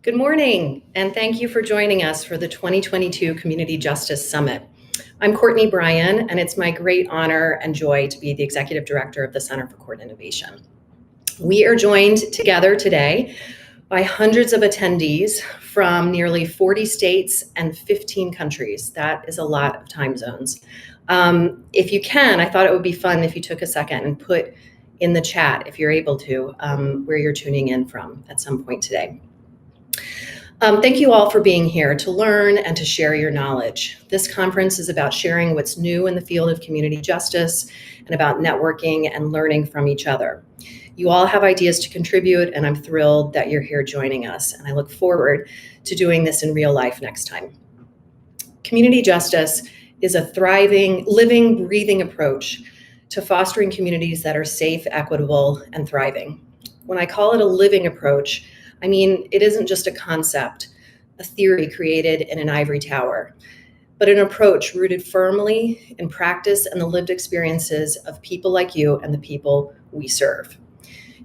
Good morning, and thank you for joining us for the 2022 Community Justice Summit. I'm Courtney Bryan, and it's my great honor and joy to be the Executive Director of the Center for Court Innovation. We are joined together today by hundreds of attendees from nearly 40 states and 15 countries. That is a lot of time zones. If you can, I thought it would be fun if you took a second and put in the chat, if you're able to, where you're tuning in from at some point today. Thank you all for being here to learn and to share your knowledge. This conference is about sharing what's new in the field of community justice and about networking and learning from each other. You all have ideas to contribute, and I'm thrilled that you're here joining us, and I look forward to doing this in real life next time. Community justice is a thriving, living, breathing approach to fostering communities that are safe, equitable, and thriving. When I call it a living approach, I mean, it isn't just a concept, a theory created in an ivory tower, but an approach rooted firmly in practice and the lived experiences of people like you and the people we serve.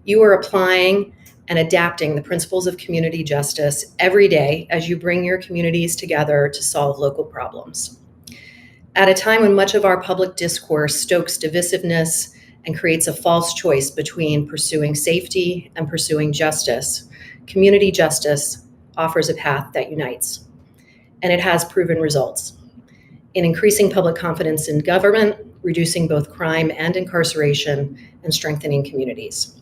You are applying and adapting the principles of community justice every day as you bring your communities together to solve local problems. At a time when much of our public discourse stokes divisiveness and creates a false choice between pursuing safety and pursuing justice, community justice offers a path that unites, and it has proven results in increasing public confidence in government, reducing both crime and incarceration, and strengthening communities.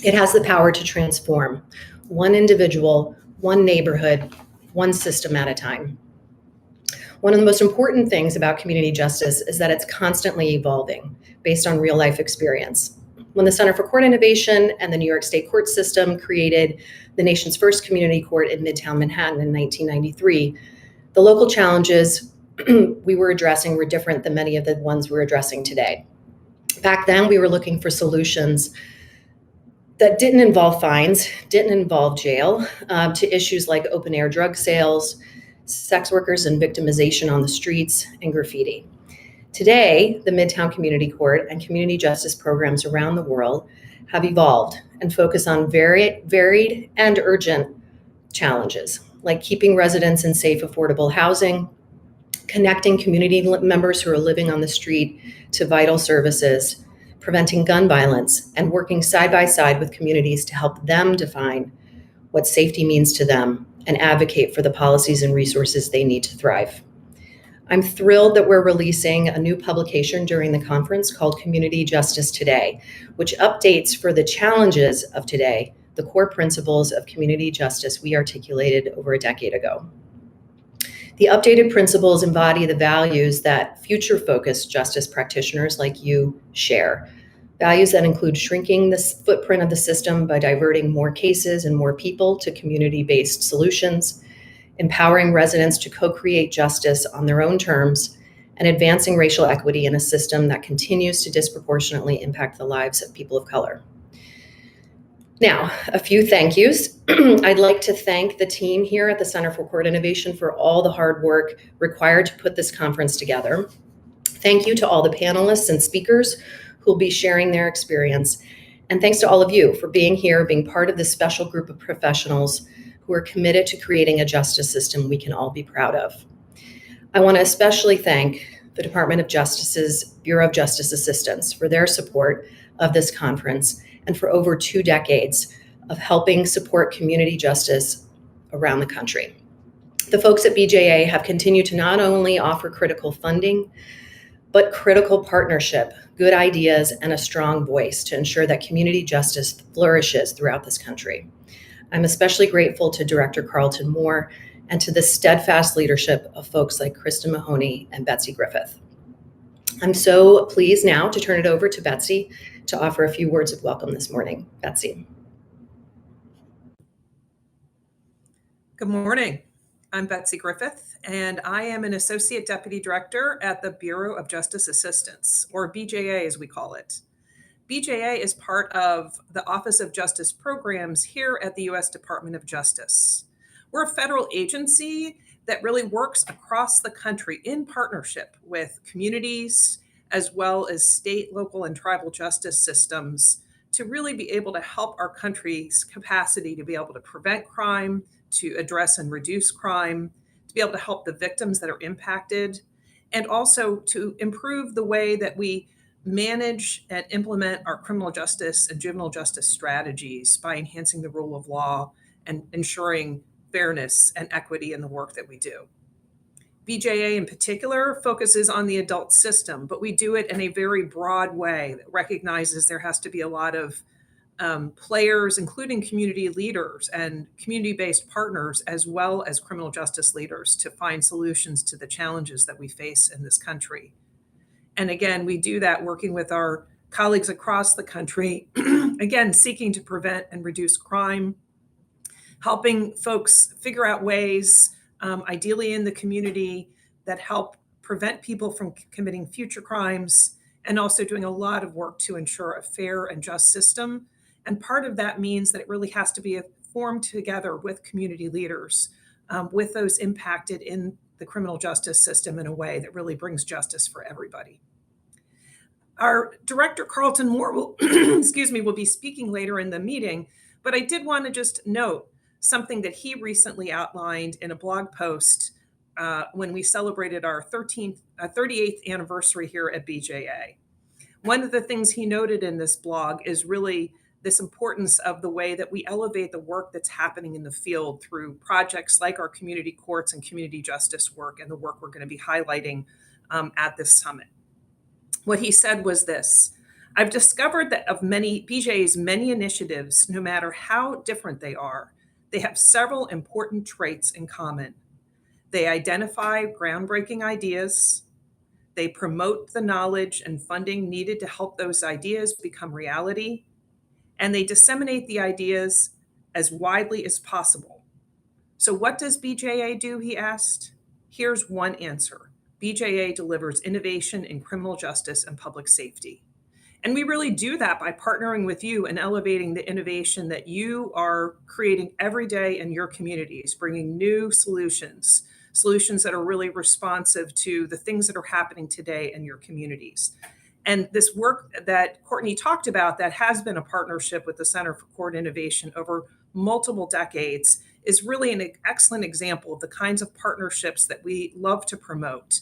It has the power to transform one individual, one neighborhood, one system at a time. One of the most important things about community justice is that it's constantly evolving based on real life experience. When the Center for Court Innovation and the New York State court system created the nation's first community court in Midtown Manhattan in 1993, the local challenges we were addressing were different than many of the ones we're addressing today. Back then, we were looking for solutions that didn't involve fines, didn't involve jail, to issues like open air drug sales, sex workers and victimization on the streets, and graffiti. Today, the Midtown Community Court and community justice programs around the world have evolved and focus on varied and urgent challenges, like keeping residents in safe, affordable housing, connecting community members who are living on the street to vital services, preventing gun violence, and working side by side with communities to help them define what safety means to them and advocate for the policies and resources they need to thrive. I'm thrilled that we're releasing a new publication during the conference called Community Justice Today, which updates for the challenges of today the core principles of community justice we articulated over a decade ago. The updated principles embody the values that future-focused justice practitioners like you share. Values that include shrinking the footprint of the system by diverting more cases and more people to community-based solutions, empowering residents to co-create justice on their own terms, and advancing racial equity in a system that continues to disproportionately impact the lives of people of color. Now, a few thank yous. I'd like to thank the team here at the Center for Court Innovation for all the hard work required to put this conference together. Thank you to all the panelists and speakers who will be sharing their experience. And thanks to all of you for being here, being part of this special group of professionals who are committed to creating a justice system we can all be proud of. I want to especially thank the Department of Justice's Bureau of Justice Assistance for their support of this conference and for over 2 decades of helping support community justice around the country. The folks at BJA have continued to not only offer critical funding, but critical partnership, good ideas, and a strong voice to ensure that community justice flourishes throughout this country. I'm especially grateful to Director Carlton Moore and to the steadfast leadership of folks like Krista Mahoney and Betsy Griffith. I'm so pleased now to turn it over to Betsy to offer a few words of welcome this morning. Betsy. Good morning. I'm Betsy Griffith, and I am an Associate Deputy Director at the Bureau of Justice Assistance, or BJA as we call it. BJA is part of the Office of Justice Programs here at the U.S. Department of Justice. We're a federal agency that really works across the country in partnership with communities, as well as state, local, and tribal justice systems to really be able to help our country's capacity to be able to prevent crime, to address and reduce crime, to be able to help the victims that are impacted, and also to improve the way that we manage and implement our criminal justice and juvenile justice strategies by enhancing the rule of law and ensuring fairness and equity in the work that we do. BJA in particular focuses on the adult system, but we do it in a very broad way that recognizes there has to be a lot of players, including community leaders and community-based partners, as well as criminal justice leaders, to find solutions to the challenges that we face in this country. And again, we do that working with our colleagues across the country, again, seeking to prevent and reduce crime, helping folks figure out ways, ideally in the community, that help prevent people from committing future crimes, and also doing a lot of work to ensure a fair and just system. And part of that means that it really has to be formed together with community leaders, with those impacted in the criminal justice system in a way that really brings justice for everybody. Our director, Carlton Moore, will, will be speaking later in the meeting, but I did want to just note something that he recently outlined in a blog post when we celebrated our 38th anniversary here at BJA. One of the things he noted in this blog is really this importance of the way that we elevate the work that's happening in the field through projects like our community courts and community justice work and the work we're going to be highlighting at this summit. What he said was this: I've discovered that of many BJA's many initiatives, no matter how different they are, they have several important traits in common. They identify groundbreaking ideas, they promote the knowledge and funding needed to help those ideas become reality, and they disseminate the ideas as widely as possible. So what does BJA do, he asked? Here's one answer. BJA delivers innovation in criminal justice and public safety. And we really do that by partnering with you and elevating the innovation that you are creating every day in your communities, bringing new solutions that are really responsive to the things that are happening today in your communities. And this work that Courtney talked about that has been a partnership with the Center for Court Innovation over multiple decades is really an excellent example of the kinds of partnerships that we love to promote.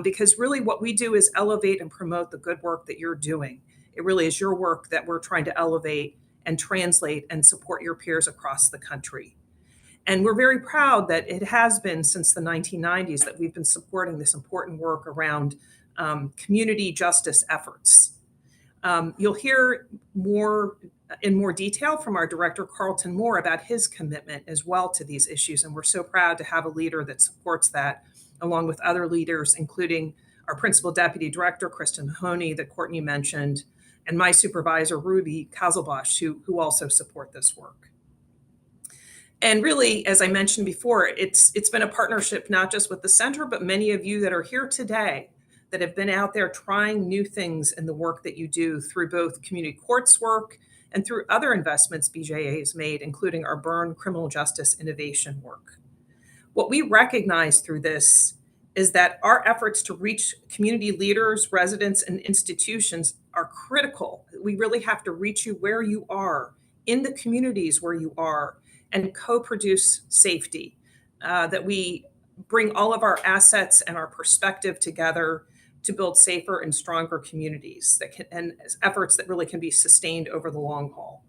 Because really what we do is elevate and promote the good work that you're doing. It really is your work that we're trying to elevate and translate and support your peers across the country. And we're very proud that it has been since the 1990s that we've been supporting this important work around community justice efforts. You'll hear in more detail from our director, Carlton Moore, about his commitment as well to these issues. And we're so proud to have a leader that supports that, along with other leaders, including our principal deputy director, Kristen Mahoney, that Courtney mentioned, and my supervisor, Ruby Kazelbosch, who also support this work. And really, as I mentioned before, it's been a partnership not just with the center, but many of you that are here today that have been out there trying new things in the work that you do through both community courts work and through other investments BJA has made, including our Burn criminal justice innovation work. What we recognize through this is that our efforts to reach community leaders, residents, and institutions are critical. We really have to reach you where you are, in the communities where you are, and co-produce safety, that we bring all of our assets and our perspective together to build safer and stronger communities and efforts that really can be sustained over the long haul.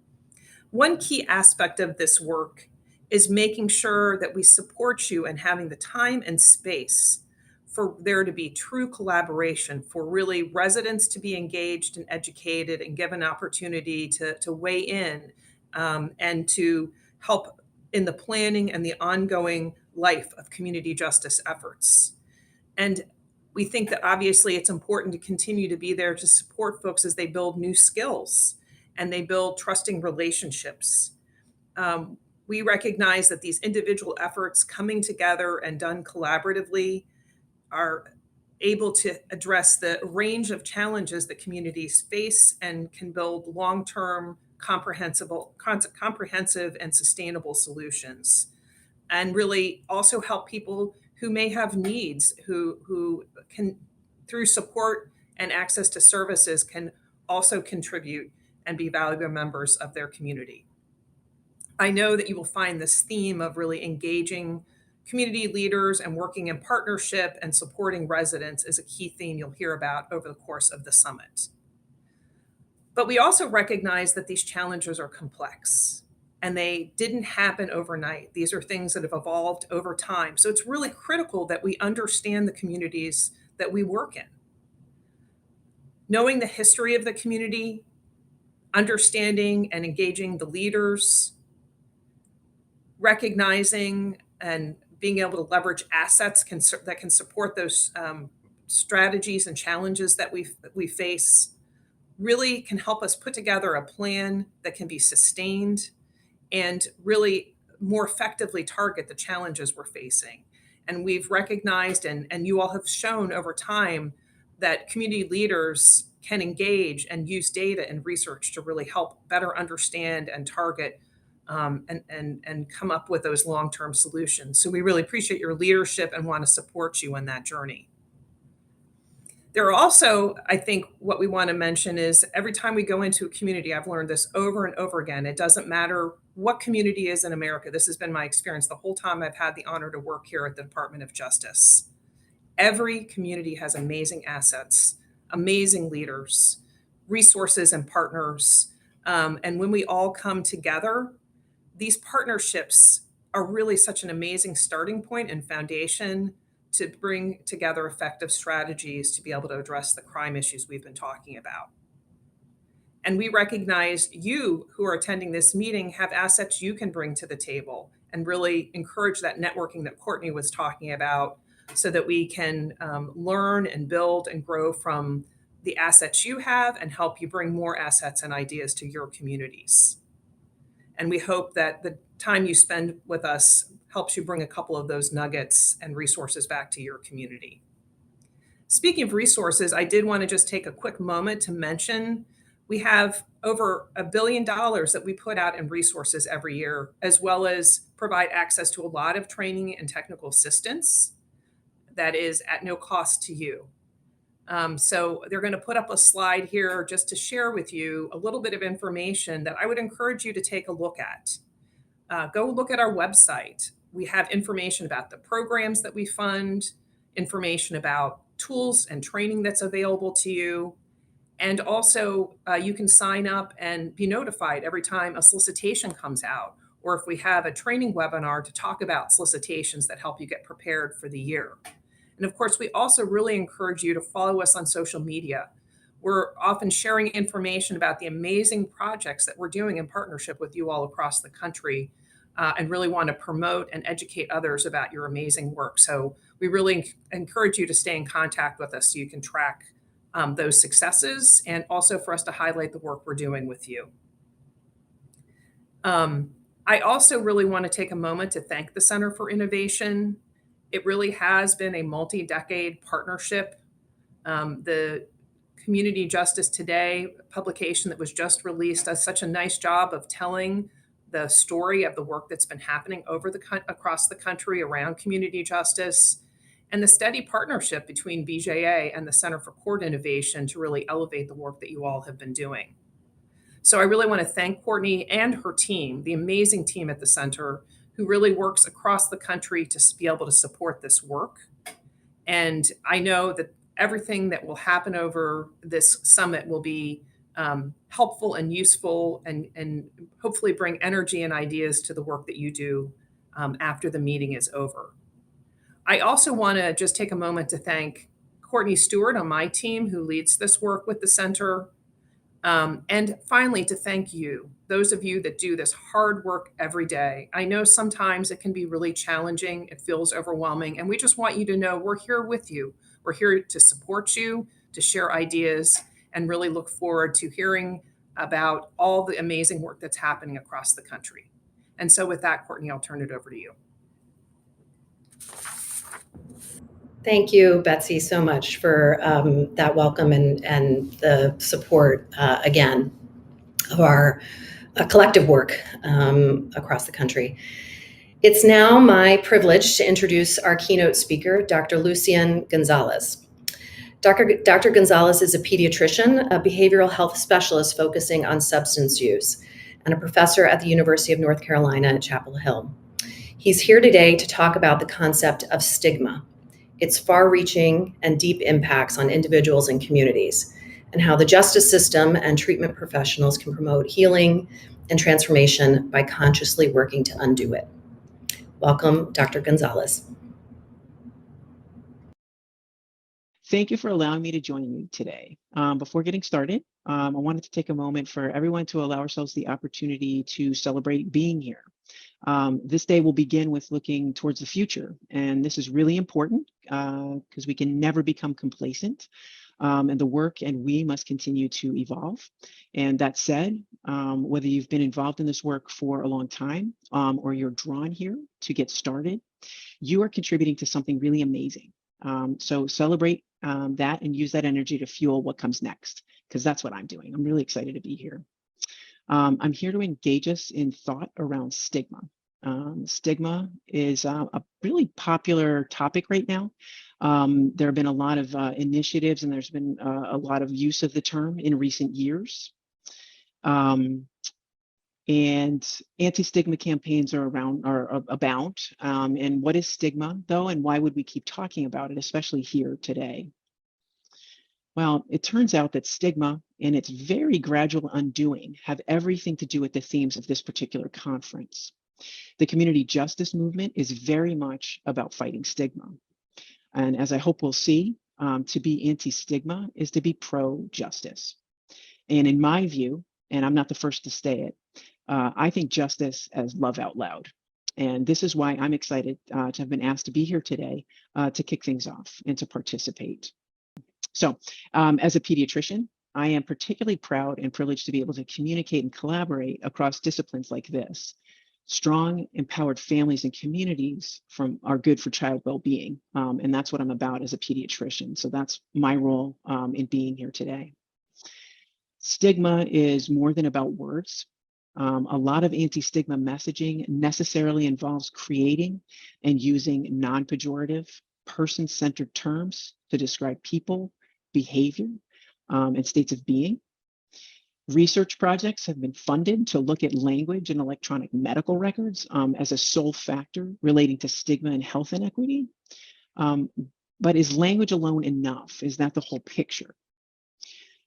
One key aspect of this work is making sure that we support you and having the time and space for there to be true collaboration, for really residents to be engaged and educated and given opportunity to weigh in and to help in the planning and the ongoing life of community justice efforts. And we think that obviously it's important to continue to be there to support folks as they build new skills and they build trusting relationships. We recognize that these individual efforts coming together and done collaboratively are able to address the range of challenges that communities face and can build long-term, comprehensive and sustainable solutions, and really also help people who may have needs, who can, through support and access to services, can also contribute and be valuable members of their community. I know that you will find this theme of really engaging community leaders and working in partnership and supporting residents is a key theme you'll hear about over the course of the summit. But we also recognize that these challenges are complex and they didn't happen overnight. These are things that have evolved over time. So it's really critical that we understand the communities that we work in. Knowing the history of the community, understanding and engaging the leaders, recognizing and being able to leverage assets that can support those strategies and challenges that we face really can help us put together a plan that can be sustained and really more effectively target the challenges we're facing. And we've recognized, and you all have shown over time, that community leaders can engage and use data and research to really help better understand and target and come up with those long-term solutions. So we really appreciate your leadership and want to support you in that journey. There are also, I think, what we want to mention is every time we go into a community, I've learned this over and over again. It doesn't matter what community is in America. This has been my experience the whole time I've had the honor to work here at the Department of Justice. Every community has amazing assets, amazing leaders, resources, and partners. And when we all come together, these partnerships are really such an amazing starting point and foundation to bring together effective strategies to be able to address the crime issues we've been talking about. And we recognize you who are attending this meeting have assets you can bring to the table and really encourage that networking that Courtney was talking about so that we can learn and build and grow from the assets you have and help you bring more assets and ideas to your communities. And we hope that the time you spend with us helps you bring a couple of those nuggets and resources back to your community. Speaking of resources, I did want to just take a quick moment to mention we have over $1 billion that we put out in resources every year, as well as provide access to a lot of training and technical assistance that is at no cost to you. So they're going to put up a slide here just to share with you a little bit of information that I would encourage you to take a look at. Go look at our website. We have information about the programs that we fund, information about tools and training that's available to you. And also, you can sign up and be notified every time a solicitation comes out, or if we have a training webinar to talk about solicitations that help you get prepared for the year. And of course, we also really encourage you to follow us on social media. We're often sharing information about the amazing projects that we're doing in partnership with you all across the country, and really want to promote and educate others about your amazing work. So we really encourage you to stay in contact with us so you can track those successes and also for us to highlight the work we're doing with you. I also really want to take a moment to thank the Center for Innovation. It really has been a multi-decade partnership. The Community Justice Today publication that was just released does such a nice job of telling the story of the work that's been happening across the country around community justice, and the steady partnership between BJA and the Center for Court Innovation to really elevate the work that you all have been doing. So I really want to thank Courtney and her team, the amazing team at the center, who really works across the country to be able to support this work. And I know that everything that will happen over this summit will be helpful and useful and hopefully bring energy and ideas to the work that you do after the meeting is over. I also want to just take a moment to thank Courtney Stewart on my team who leads this work with the center. And finally, to thank you, those of you that do this hard work every day. I know sometimes it can be really challenging. It feels overwhelming. And we just want you to know we're here with you. We're here to support you, to share ideas, and really look forward to hearing about all the amazing work that's happening across the country. And so with that, Courtney, I'll turn it over to you. Thank you, Betsy, so much for that welcome and the support again of our collective work across the country. It's now my privilege to introduce our keynote speaker, Dr. Lucien Gonzalez. Dr. Gonzalez is a pediatrician, a behavioral health specialist focusing on substance use. and a professor at the University of North Carolina at Chapel Hill. He's here today to talk about the concept of stigma, its far-reaching and deep impacts on individuals and communities, and how the justice system and treatment professionals can promote healing and transformation by consciously working to undo it. Welcome, Dr. Gonzalez. Thank you for allowing me to join you today. Before getting started, I wanted to take a moment for everyone to allow ourselves the opportunity to celebrate being here. This day will begin with looking towards the future, and this is really important because we can never become complacent, and the work and we must continue to evolve. And that said, whether you've been involved in this work for a long time or you're drawn here to get started, you are contributing to something really amazing. So celebrate that and use that energy to fuel what comes next, because that's what I'm doing. I'm really excited to be here. I'm here to engage us in thought around stigma. Stigma is a really popular topic right now. There have been a lot of initiatives, and there's been a lot of use of the term in recent years. And anti-stigma campaigns are abound. And what is stigma, though, and why would we keep talking about it, especially here today? Well, it turns out that stigma and its very gradual undoing have everything to do with the themes of this particular conference. The community justice movement is very much about fighting stigma. And as I hope we'll see, to be anti-stigma is to be pro-justice. And in my view, and I'm not the first to say it, I think justice as love out loud. And this is why I'm excited to have been asked to be here today to kick things off and to participate. So as a pediatrician, I am particularly proud and privileged to be able to communicate and collaborate across disciplines like this. Strong, empowered families and communities are good for child well-being. And that's what I'm about as a pediatrician. So that's my role in being here today. Stigma is more than about words. A lot of anti-stigma messaging necessarily involves creating and using non-pejorative, person-centered terms to describe people, behavior, and states of being. Research projects have been funded to look at language and electronic medical records as a sole factor relating to stigma and health inequity. But is language alone enough? Is that the whole picture?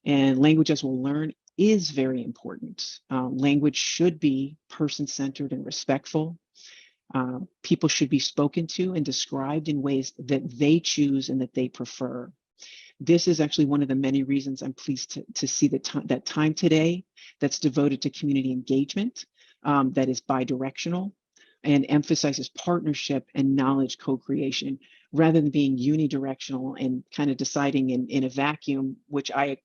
And language, as we'll learn, is very important. Language should be person-centered and respectful. People should be spoken to and described in ways that they choose and that they prefer. This is actually one of the many reasons I'm pleased to see that time today that's devoted to community engagement, that is bi-directional and emphasizes partnership and knowledge co-creation rather than being unidirectional and kind of deciding in a vacuum, which I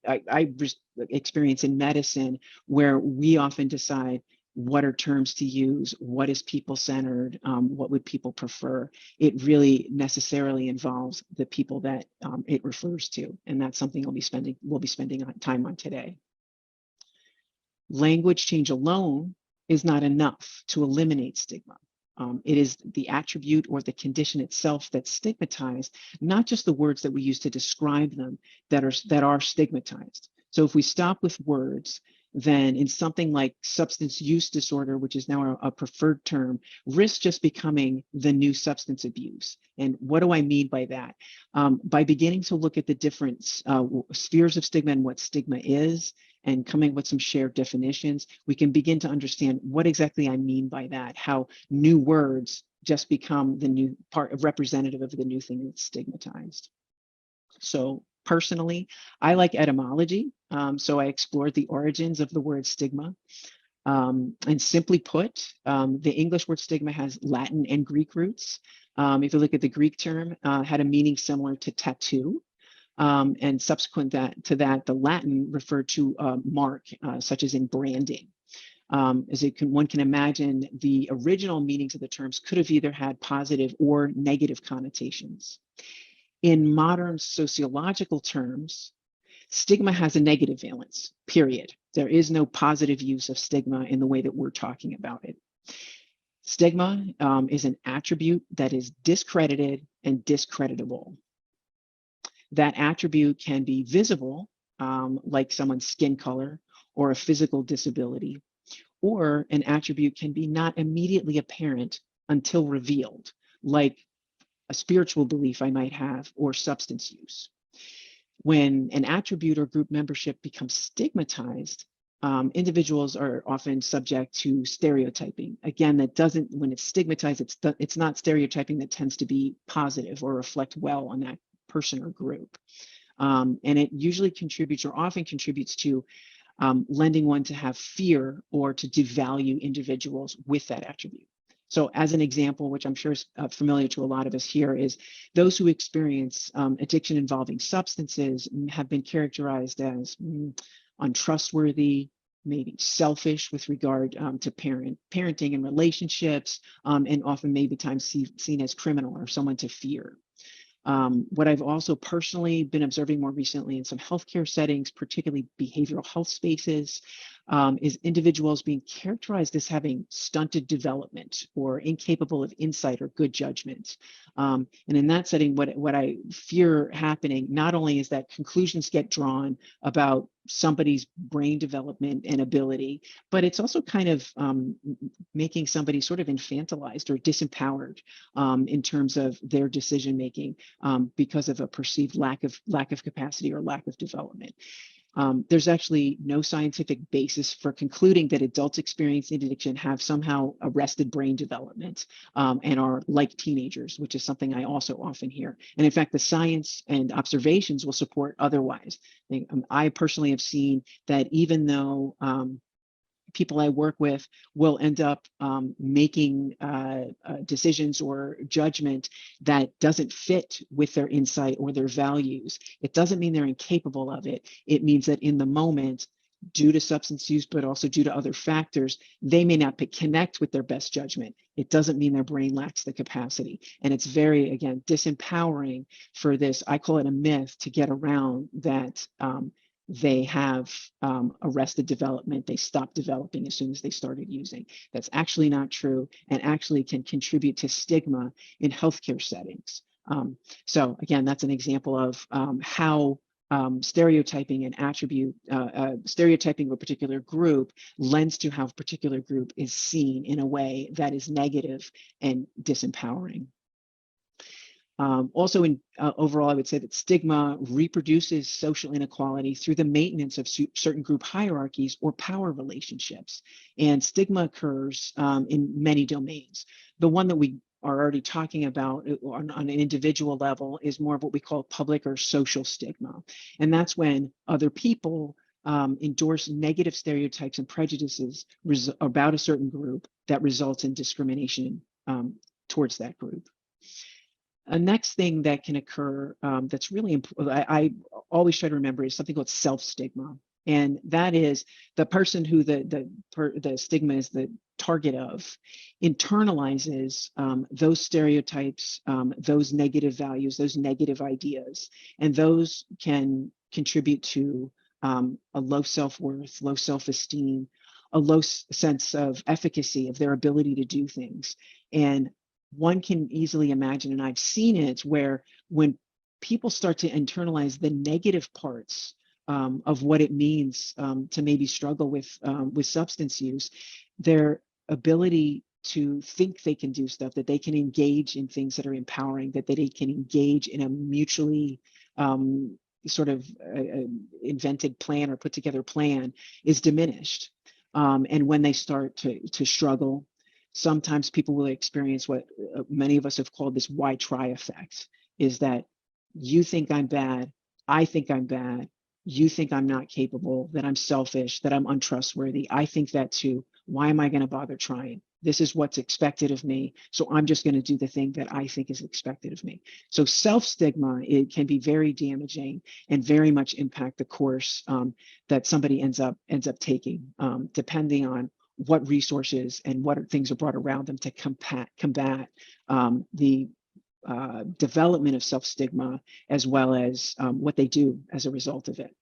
experience in medicine, where we often decide what are terms to use, what is people-centered, what would people prefer. It really necessarily involves the people that it refers to, and that's something we'll be spending time on today. Language change alone is not enough to eliminate stigma. It is the attribute or the condition itself that's stigmatized, not just the words that we use to describe them that are stigmatized. So if we stop with words, then in something like substance use disorder, which is now a preferred term, risks just becoming the new substance abuse. And what do I mean by that? By beginning to look at the different spheres of stigma and what stigma is, and coming with some shared definitions, we can begin to understand what exactly I mean by that, how new words just become the new part of representative of the new thing that's stigmatized. So personally, I like etymology. So I explored the origins of the word stigma. And simply put, the English word stigma has Latin and Greek roots. If you look at the Greek term, had a meaning similar to tattoo. And subsequent to that, the Latin referred to mark, such as in branding. One can imagine, the original meanings of the terms could have either had positive or negative connotations. In modern sociological terms, stigma has a negative valence, period. There is no positive use of stigma in the way that we're talking about it. Stigma is an attribute that is discredited and discreditable. That attribute can be visible, like someone's skin color or a physical disability, or an attribute can be not immediately apparent until revealed, like a spiritual belief I might have or substance use. When an attribute or group membership becomes stigmatized, individuals are often subject to stereotyping. Again, that doesn't, when it's stigmatized, it's not stereotyping that tends to be positive or reflect well on that person or group. And it usually contributes or often contributes to lending one to have fear or to devalue individuals with that attribute. So as an example, which I'm sure is familiar to a lot of us here, is those who experience addiction involving substances have been characterized as untrustworthy, maybe selfish with regard to parenting and relationships, and often maybe times seen as criminal or someone to fear. What I've also personally been observing more recently in some healthcare settings, particularly behavioral health spaces, is individuals being characterized as having stunted development or incapable of insight or good judgment. And in that setting, what I fear happening not only is that conclusions get drawn about somebody's brain development and ability, but it's also kind of making somebody sort of infantilized or disempowered in terms of their decision making because of a perceived lack of capacity or lack of development. There's actually no scientific basis for concluding that adults experiencing addiction have somehow arrested brain development and are like teenagers, which is something I also often hear. And in fact, the science and observations will support otherwise. I personally have seen that even though people I work with will end up making decisions or judgment that doesn't fit with their insight or their values. It doesn't mean they're incapable of it. It means that in the moment, due to substance use, but also due to other factors, they may not connect with their best judgment. It doesn't mean their brain lacks the capacity. And it's very, again, disempowering for this, I call it a myth, to get around that they have arrested development. They stopped developing as soon as they started using. That's actually not true and actually can contribute to stigma in healthcare settings. So again, that's an example of how stereotyping an attribute, stereotyping of a particular group lends to how a particular group is seen in a way that is negative and disempowering. Also, overall, I would say that stigma reproduces social inequality through the maintenance of certain group hierarchies or power relationships. And stigma occurs in many domains. The one that we are already talking about on an individual level is more of what we call public or social stigma. And that's when other people endorse negative stereotypes and prejudices about a certain group that results in discrimination towards that group. A next thing that can occur that's really important, I always try to remember, is something called self-stigma. And that is the person who the stigma is the target of internalizes those stereotypes, those negative values, those negative ideas. And those can contribute to a low self-worth, low self-esteem, a low sense of efficacy of their ability to do things. And one can easily imagine, and I've seen it, where when people start to internalize the negative parts of what it means to maybe struggle with substance use, their ability to think they can do stuff, that they can engage in things that are empowering, that they can engage in a mutually sort of invented plan or put together plan, is diminished. And when they start to struggle, sometimes people will experience what many of us have called this why try effect, is that you think I'm bad, I think I'm bad, you think I'm not capable, that I'm selfish, that I'm untrustworthy. I think that too. Why am I going to bother trying? This is what's expected of me, so I'm just going to do the thing that I think is expected of me. So self-stigma, it can be very damaging and very much impact the course that somebody ends up taking, depending on what resources and what things are brought around them to combat the development of self-stigma, as well as what they do as a result of it.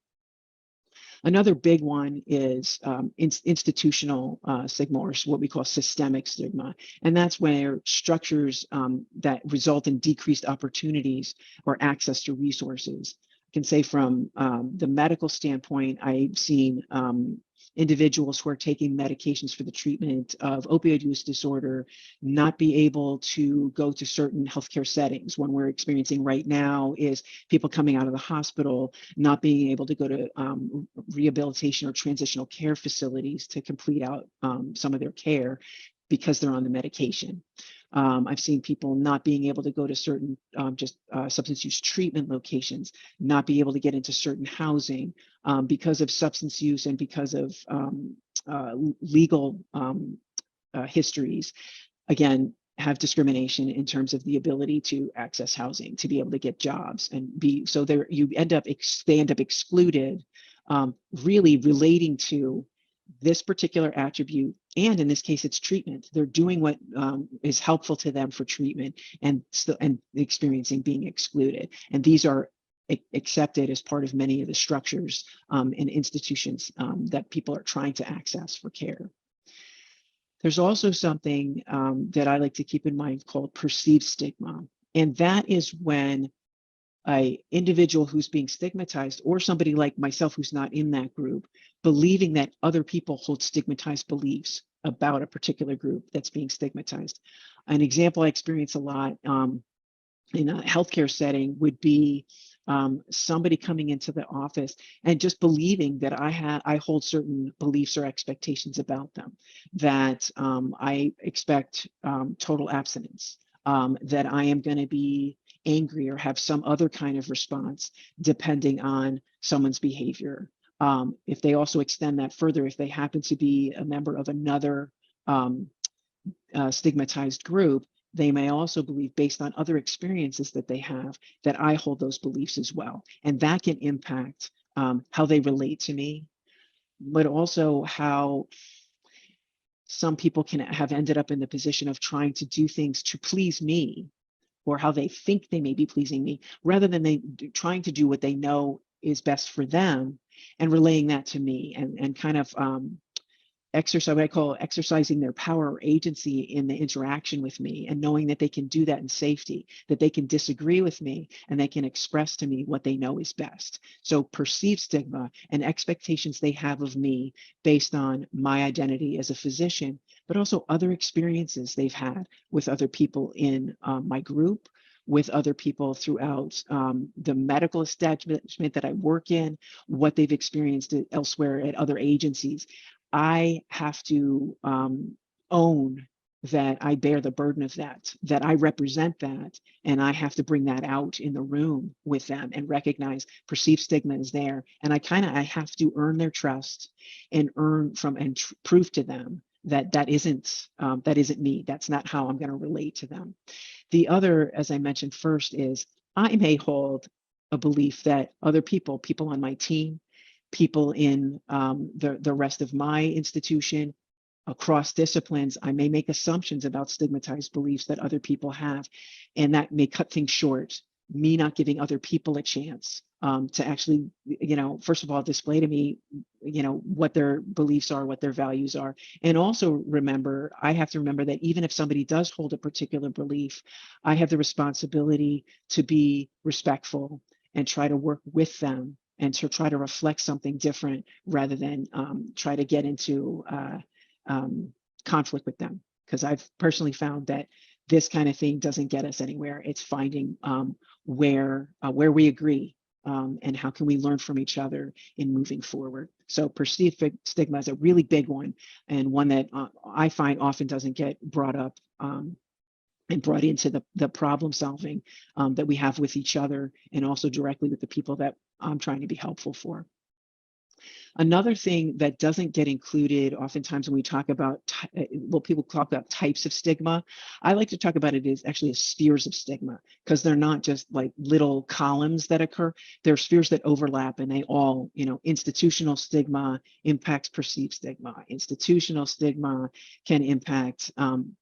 Another big one is institutional stigma, or what we call systemic stigma. And that's where structures that result in decreased opportunities or access to resources. I can say from the medical standpoint, I've seen individuals who are taking medications for the treatment of opioid use disorder not be able to go to certain healthcare settings. One we're experiencing right now is people coming out of the hospital not being able to go to rehabilitation or transitional care facilities to complete out some of their care because they're on the medication. I've seen people not being able to go to certain substance use treatment locations, not be able to get into certain housing because of substance use and because of legal histories. Again, have discrimination in terms of the ability to access housing, to be able to get jobs, and be so there. They end up excluded, really relating to this particular attribute, and in this case, it's treatment. They're doing what is helpful to them for treatment, and experiencing being excluded. And these are accepted as part of many of the structures and institutions that people are trying to access for care. There's also something that I like to keep in mind called perceived stigma, and that is when an individual who's being stigmatized, or somebody like myself who's not in that group, believing that other people hold stigmatized beliefs about a particular group that's being stigmatized. An example I experience a lot in a healthcare setting would be somebody coming into the office and just believing that I hold certain beliefs or expectations about them, that I expect total abstinence, that I am going to be angry or have some other kind of response depending on someone's behavior. If they also extend that further, if they happen to be a member of another stigmatized group, they may also believe, based on other experiences that they have, that I hold those beliefs as well. And that can impact how they relate to me, but also how some people can have ended up in the position of trying to do things to please me, or how they think they may be pleasing me, rather than trying to do what they know is best for them and relaying that to me, and kind of exercise, what I call exercising their power or agency in the interaction with me, and knowing that they can do that in safety, that they can disagree with me and they can express to me what they know is best. So perceived stigma and expectations they have of me based on my identity as a physician, but also other experiences they've had with other people in my group, with other people throughout the medical establishment that I work in, what they've experienced elsewhere at other agencies. I have to own that I bear the burden of that I represent that, and I have to bring that out in the room with them and recognize perceived stigma is there. And I have to earn their trust and prove to them that that isn't me. That's not how I'm going to relate to them. The other, as I mentioned first, is I may hold a belief that other people on my team, people in the rest of my institution, across disciplines, I may make assumptions about stigmatized beliefs that other people have, and that may cut things short, me not giving other people a chance to actually, first of all, display to me, what their beliefs are, what their values are. And also I have to remember that even if somebody does hold a particular belief, I have the responsibility to be respectful and try to work with them and to try to reflect something different, rather than try to get into conflict with them. Because I've personally found that this kind of thing doesn't get us anywhere. It's finding where we agree, and how can we learn from each other in moving forward. So perceived stigma is a really big one, and one that I find often doesn't get brought up and brought into the problem solving that we have with each other, and also directly with the people that I'm trying to be helpful for. Another thing that doesn't get included oftentimes when we talk about, people talk about types of stigma. I like to talk about it as actually as spheres of stigma, because they're not just like little columns that occur. They're spheres that overlap, and they all, institutional stigma impacts perceived stigma. Institutional stigma can impact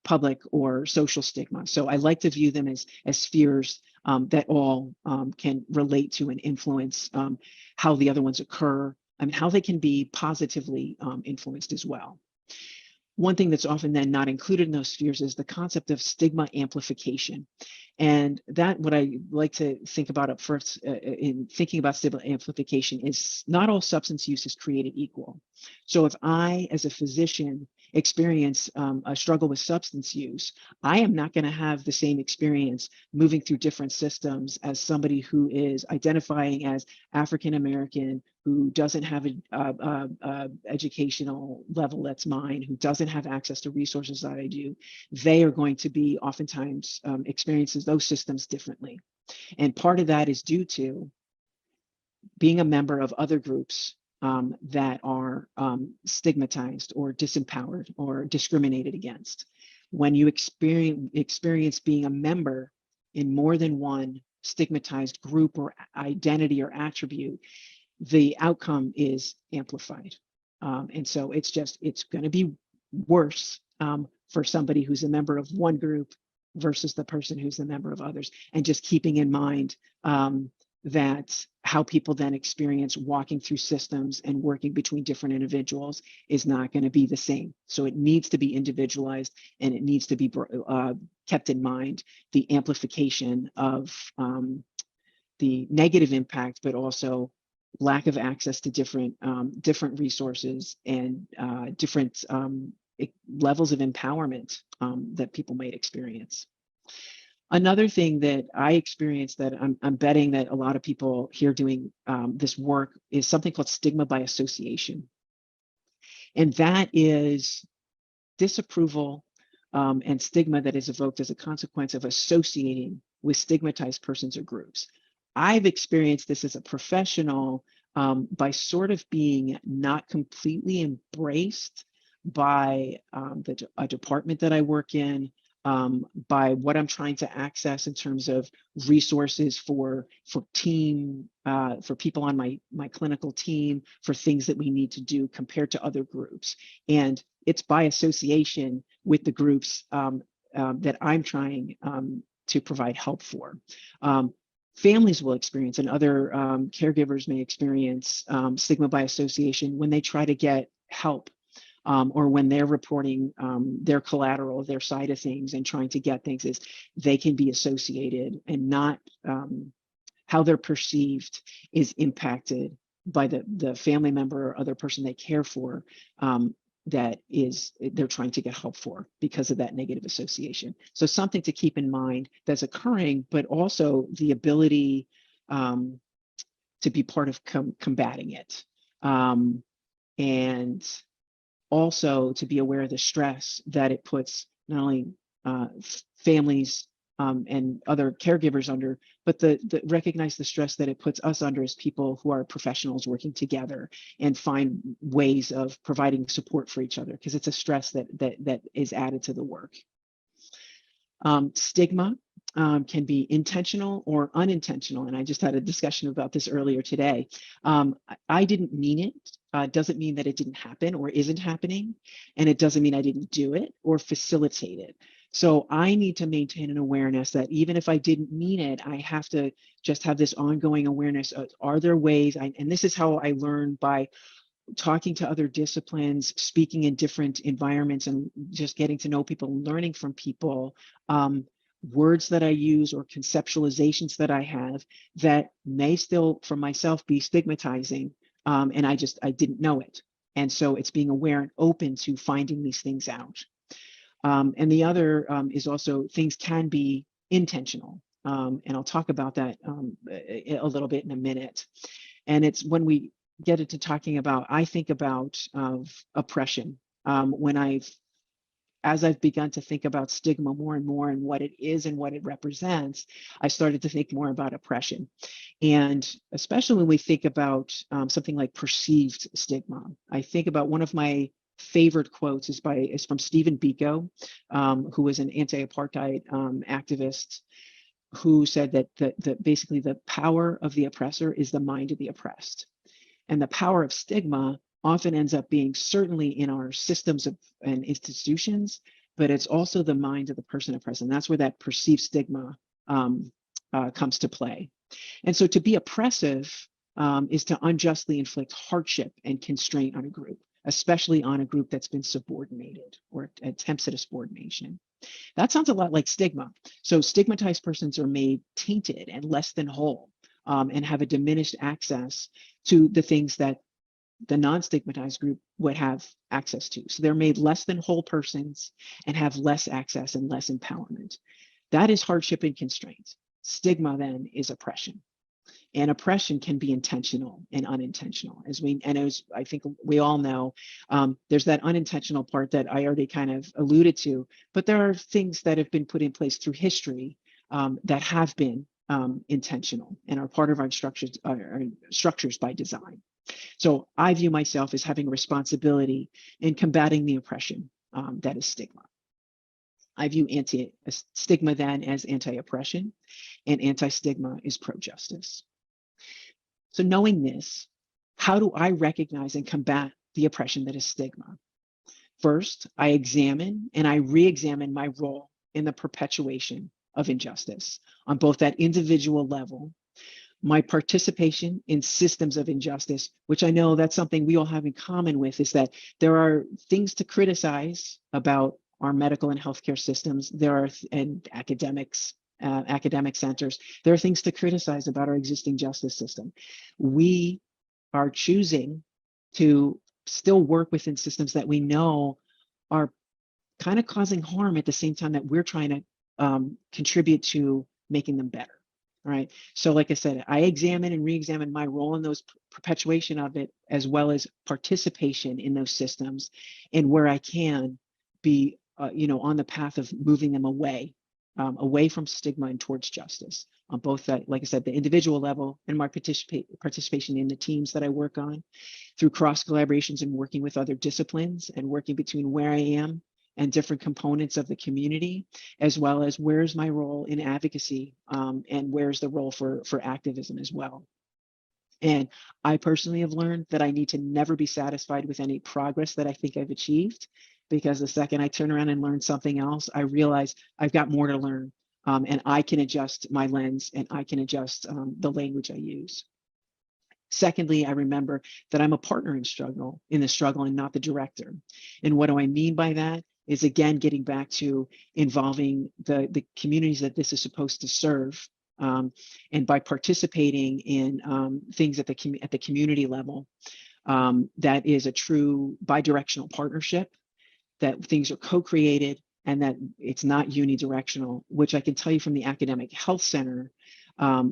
public or social stigma. So I like to view them as spheres that all can relate to and influence how the other ones occur. I mean, how they can be positively influenced as well. one thing that's often then not included in those spheres is the concept of stigma amplification. And that, what I like to think about up first in thinking about stigma amplification, is not all substance use is created equal. So if I, as a physician, experience a struggle with substance use, I am not going to have the same experience moving through different systems as somebody who is identifying as African American, who doesn't have a educational level that's mine, who doesn't have access to resources that I do. They are going to be oftentimes experiences those systems differently. And part of that is due to being a member of other groups that are stigmatized or disempowered or discriminated against. When you experience being a member in more than one stigmatized group or identity or attribute, the outcome is amplified. And so it's going to be worse for somebody who's a member of one group versus the person who's a member of others. And just keeping in mind that how people then experience walking through systems and working between different individuals is not going to be the same. So it needs to be individualized, and it needs to be kept in mind, the amplification of the negative impact, but also lack of access to different resources and different levels of empowerment that people might experience. Another thing that I experienced that I'm betting that a lot of people here doing this work is something called stigma by association. And that is disapproval and stigma that is evoked as a consequence of associating with stigmatized persons or groups. I've experienced this as a professional by sort of being not completely embraced by a department that I work in, by what I'm trying to access in terms of resources for team, for people on my clinical team, for things that we need to do compared to other groups. And it's by association with the groups that I'm trying to provide help for. Families will experience, and other caregivers may experience stigma by association when they try to get help or when they're reporting their collateral, their side of things, and trying to get things, is they can be associated, and not how they're perceived is impacted by the family member or other person they care for that they're trying to get help for because of that negative association. So something to keep in mind that's occurring, but also the ability to be part of combating it. And also to be aware of the stress that it puts not only families and other caregivers under, but recognize the stress that it puts us under as people who are professionals working together and find ways of providing support for each other, because it's a stress that is added to the work. Stigma can be intentional or unintentional. And I just had a discussion about this earlier today. I didn't mean it. Doesn't mean that it didn't happen or isn't happening. And it doesn't mean I didn't do it or facilitate it. So I need to maintain an awareness that even if I didn't mean it, I have to just have this ongoing awareness of, are there ways, and this is how I learn by talking to other disciplines, speaking in different environments, and just getting to know people, learning from people, words that I use or conceptualizations that I have that may still, for myself, be stigmatizing, and I didn't know it. And so it's being aware and open to finding these things out. And the other is also, things can be intentional. And I'll talk about that a little bit in a minute. And it's when we get into talking about, I think about oppression. As I've begun to think about stigma more and more and what it is and what it represents, I started to think more about oppression. And especially when we think about something like perceived stigma, I think about one of my favorite quotes is from Stephen Biko, who was an anti-apartheid activist, who said that basically the power of the oppressor is the mind of the oppressed. And the power of stigma often ends up being certainly in our systems and institutions, but it's also the mind of the person oppressed. And that's where that perceived stigma comes to play. And so to be oppressive is to unjustly inflict hardship and constraint on a group, especially on a group that's been subordinated attempts at subordination. That sounds a lot like stigma. So stigmatized persons are made tainted and less than whole, and have a diminished access to the things that the non-stigmatized group would have access to. So they're made less than whole persons and have less access and less empowerment. That is hardship and constraint. Stigma then is oppression. And oppression can be intentional and unintentional. As I think we all know, there's that unintentional part that I already kind of alluded to, but there are things that have been put in place through history that have been intentional and are part of our structures by design. So I view myself as having a responsibility in combating the oppression that is stigma. I view stigma then as anti-oppression, and anti-stigma is pro-justice. So knowing this, how do I recognize and combat the oppression that is stigma? First, I examine and I re-examine my role in the perpetuation of injustice on both that individual level, my participation in systems of injustice, which I know that's something we all have in common with, is that there are things to criticize about our medical and healthcare systems. And academic centers, there are things to criticize about our existing justice system. We are choosing to still work within systems that we know are kind of causing harm at the same time that we're trying to contribute to making them better. All right. So like I said, I examine and re-examine my role in those perpetuation of it, as well as participation in those systems, and where I can be, on the path of moving them away from stigma and towards justice on both that, like I said, the individual level and my participation in the teams that I work on through cross collaborations and working with other disciplines and working between where I am and different components of the community, as well as where's my role in advocacy and where's the role for activism as well. And I personally have learned that I need to never be satisfied with any progress that I think I've achieved, because the second I turn around and learn something else, I realize I've got more to learn, and I can adjust my lens and I can adjust the language I use. Secondly, I remember that I'm a partner in the struggle and not the director. And what do I mean by that? Is again, getting back to involving the communities that this is supposed to serve. And by participating in things at the community level, that is a true bidirectional partnership, that things are co-created and that it's not unidirectional, which I can tell you from the academic health center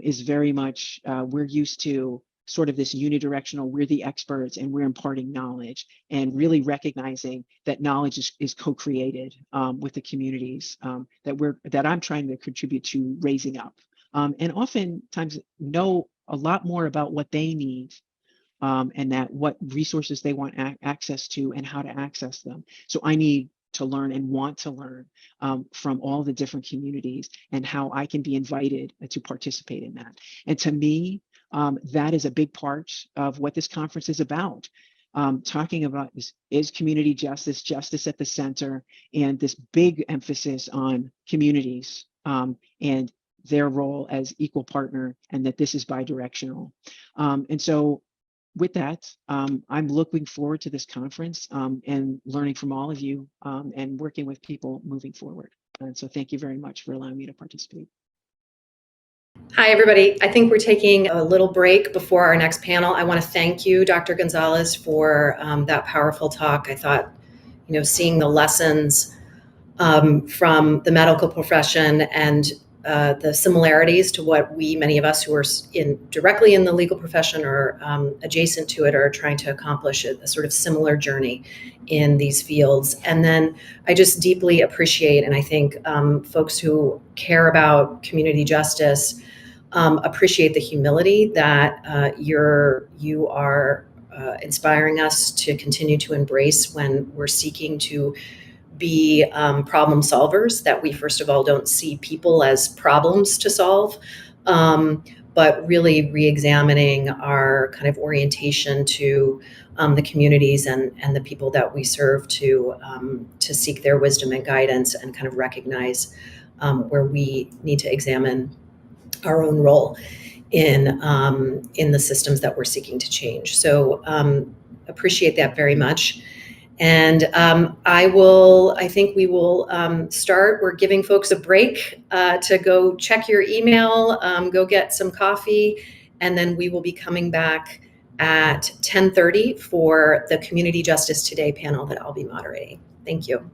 is very much, we're used to sort of this unidirectional, we're the experts and we're imparting knowledge, and really recognizing that knowledge is co-created with the communities that I'm trying to contribute to raising up, and oftentimes know a lot more about what they need, and that what resources they want access to and how to access them. So I need to learn and want to learn from all the different communities and how I can be invited to participate in that. And to me, that is a big part of what this conference is about. Talking about is community justice at the center, and this big emphasis on communities and their role as equal partner, and that this is bidirectional. And so with that, I'm looking forward to this conference and learning from all of you and working with people moving forward. And so thank you very much for allowing me to participate. Hi, everybody. I think we're taking a little break before our next panel. I want to thank you, Dr. Gonzalez, for that powerful talk. I thought, seeing the lessons from the medical profession and the similarities to what many of us who are directly in the legal profession or adjacent to it are trying to accomplish a sort of similar journey in these fields. And then I just deeply appreciate, and I think folks who care about community justice appreciate the humility that you are inspiring us to continue to embrace when we're seeking to be problem solvers, that we first of all don't see people as problems to solve, but really re-examining our kind of orientation to the communities and the people that we serve to seek their wisdom and guidance, and kind of recognize where we need to examine our own role in the systems that we're seeking to change. So appreciate that very much. And I think we will start. We're giving folks a break to go check your email, go get some coffee, and then we will be coming back at 10:30 for the Community Justice Today panel that I'll be moderating. Thank you.